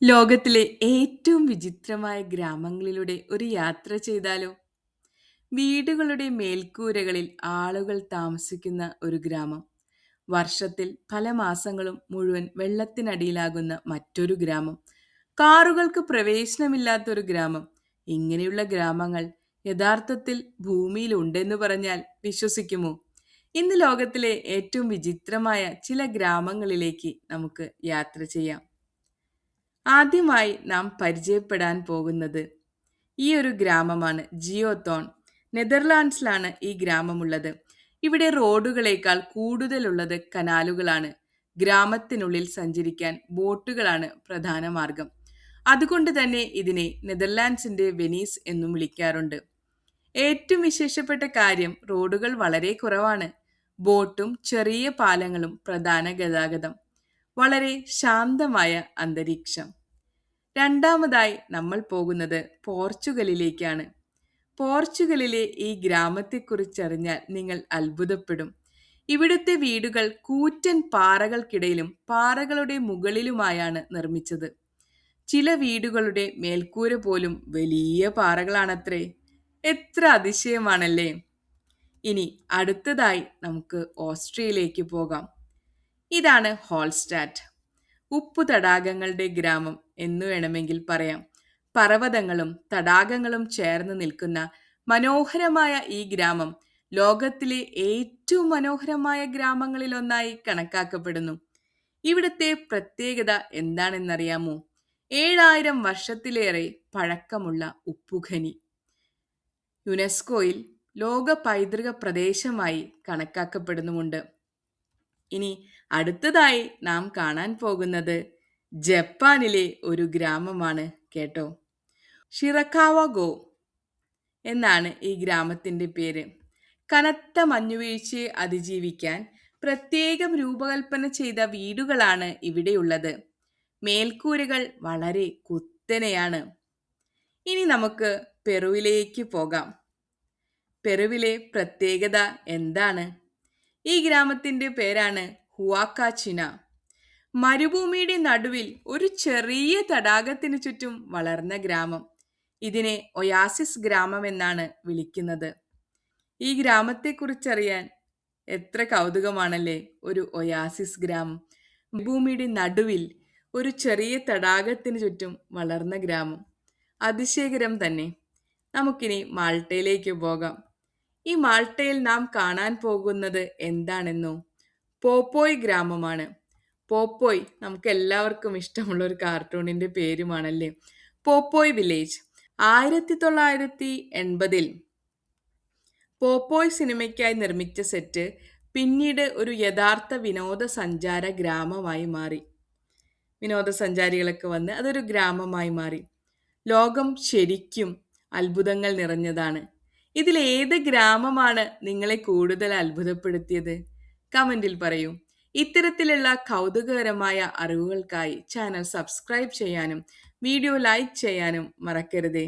ലോകത്തിലെ ഏറ്റവും വിചിത്രമായ ഗ്രാമങ്ങളിലൂടെ ഒരു യാത്ര ചെയ്താലോ? വീടുകളുടെ മേൽക്കൂരകളിൽ ആളുകൾ താമസിക്കുന്ന ഒരു ഗ്രാമം. വർഷത്തിൽ പല മാസങ്ങളും മുഴുവൻ വെള്ളത്തിനടിയിലാകുന്ന മറ്റൊരു ഗ്രാമം. കാറുകൾക്ക് പ്രവേശനമില്ലാത്ത ഒരു ഗ്രാമം. ഇങ്ങനെയുള്ള ഗ്രാമങ്ങൾ യഥാർത്ഥത്തിൽ ഭൂമിയിൽ ഉണ്ടെന്ന് പറഞ്ഞാൽ വിശ്വസിക്കുമോ? ഇന്ന് ലോകത്തിലെ ഏറ്റവും വിചിത്രമായ ചില ഗ്രാമങ്ങളിലേക്ക് നമുക്ക് യാത്ര ചെയ്യാം. ആദ്യമായി നാം പരിചയപ്പെടാൻ പോകുന്നത് ഈ ഒരു ഗ്രാമമാണ് ജിയോത്തോൺ. നെതർലാൻഡ്സിലാണ് ഈ ഗ്രാമമുള്ളത്. ഇവിടെ റോഡുകളേക്കാൾ കൂടുതലുള്ളത് കനാലുകളാണ്. ഗ്രാമത്തിനുള്ളിൽ സഞ്ചരിക്കാൻ ബോട്ടുകളാണ് പ്രധാന മാർഗം. അതുകൊണ്ട് തന്നെ ഇതിനെ നെതർലാൻഡ്സിന്റെ വെനീസ് എന്നും വിളിക്കാറുണ്ട്. ഏറ്റവും വിശേഷപ്പെട്ട കാര്യം റോഡുകൾ വളരെ കുറവാണ്. ബോട്ടും ചെറിയ പാലങ്ങളും പ്രധാന ഗതാഗതം. വളരെ ശാന്തമായ അന്തരീക്ഷം. രണ്ടാമതായി നമ്മൾ പോകുന്നത് പോർച്ചുഗലിലേക്കാണ്. പോർച്ചുഗലിലെ ഈ ഗ്രാമത്തെക്കുറിച്ചറിഞ്ഞാൽ നിങ്ങൾ അത്ഭുതപ്പെടും. ഇവിടുത്തെ വീടുകൾ കൂറ്റൻ പാറകൾക്കിടയിലും പാറകളുടെ മുകളിലുമായാണ് നിർമ്മിച്ചത്. ചില വീടുകളുടെ മേൽക്കൂര പോലും വലിയ പാറകളാണത്രേ. എത്ര അതിശയമാണല്ലേ! ഇനി അടുത്തതായി നമുക്ക് ഓസ്ട്രിയയിലേക്ക് പോകാം. ഇതാണ് ഹോൾസ്റ്റാറ്റ്. ഉപ്പു തടാകങ്ങളുടെ ഗ്രാമം എന്നു വേണമെങ്കിൽ പറയാം. പർവ്വതങ്ങളും തടാകങ്ങളും ചേർന്ന് നിൽക്കുന്ന മനോഹരമായ ഈ ഗ്രാമം ലോകത്തിലെ ഏറ്റവും മനോഹരമായ ഗ്രാമങ്ങളിലൊന്നായി കണക്കാക്കപ്പെടുന്നു. ഇവിടുത്തെ പ്രത്യേകത എന്താണെന്നറിയാമോ? 7000 വർഷത്തിലേറെ പഴക്കമുള്ള ഉപ്പുഖനി. യുനെസ്കോയിൽ ലോക പൈതൃക പ്രദേശമായി കണക്കാക്കപ്പെടുന്നുമുണ്ട്. ഇനി അടുത്തതായി നാം കാണാൻ പോകുന്നത് ജപ്പാനിലെ ഒരു ഗ്രാമമാണ് കേട്ടോ. ഷിറക്കാവഗോ എന്നാണ് ഈ ഗ്രാമത്തിൻ്റെ പേര്. കനത്ത മഞ്ഞുവീഴ്ചയെ അതിജീവിക്കാൻ പ്രത്യേകം രൂപകൽപ്പന ചെയ്ത വീടുകളാണ് ഇവിടെയുള്ളത്. മേൽക്കൂരകൾ വളരെ കുത്തനെയാണ്. ഇനി നമുക്ക് പെറുവിലേക്ക് പോകാം. പെറുവിലെ പ്രത്യേകത എന്താണ്? ഈ ഗ്രാമത്തിൻ്റെ പേരാണ് ഹുവാക്കാച്ചിന. മരുഭൂമിയുടെ നടുവിൽ ഒരു ചെറിയ തടാകത്തിനു ചുറ്റും വളർന്ന ഗ്രാമം. ഇതിനെ ഒയാസിസ് ഗ്രാമം എന്നാണ് വിളിക്കുന്നത്. ഈ ഗ്രാമത്തെക്കുറിച്ചറിയാൻ എത്ര കൗതുകമാണല്ലേ! ഒരു ഒയാസിസ് ഗ്രാമം, ഭൂമിയുടെ നടുവിൽ ഒരു ചെറിയ തടാകത്തിനു ചുറ്റും വളർന്ന ഗ്രാമം. അതിശയകരം തന്നെ. നമുക്കിനി മാൾട്ടയിലേക്ക് പോകാം. ഈ മാൾട്ടയിൽ നാം കാണാൻ പോകുന്നത് എന്താണെന്നോ? പോപ്പോയ് ഗ്രാമമാണ്. പോപ്പോയ് നമുക്ക് എല്ലാവർക്കും ഇഷ്ടമുള്ള ഒരു കാർട്ടൂണിന്റെ പേരുമാണല്ലേ. പോപ്പോയ് വില്ലേജ്. 1980 പോപ്പോയ് സിനിമയ്ക്കായി നിർമ്മിച്ച സെറ്റ് പിന്നീട് ഒരു യഥാർത്ഥ വിനോദസഞ്ചാര ഗ്രാമമായി മാറി. വിനോദസഞ്ചാരികളൊക്കെ വന്ന് അതൊരു ഗ്രാമമായി മാറി. ലോകം ശരിക്കും അത്ഭുതങ്ങൾ നിറഞ്ഞതാണ്. ഇതിലേത് ഗ്രാമമാണ് നിങ്ങളെ കൂടുതൽ അത്ഭുതപ്പെടുത്തിയത്? കമന്റിൽ പറയൂ. ഇത്തരത്തിലുള്ള കൗതുകകരമായ അറിവുകൾക്കായി ചാനൽ സബ്സ്ക്രൈബ് ചെയ്യാനും വീഡിയോ ലൈക്ക് ചെയ്യാനും മറക്കരുതേ.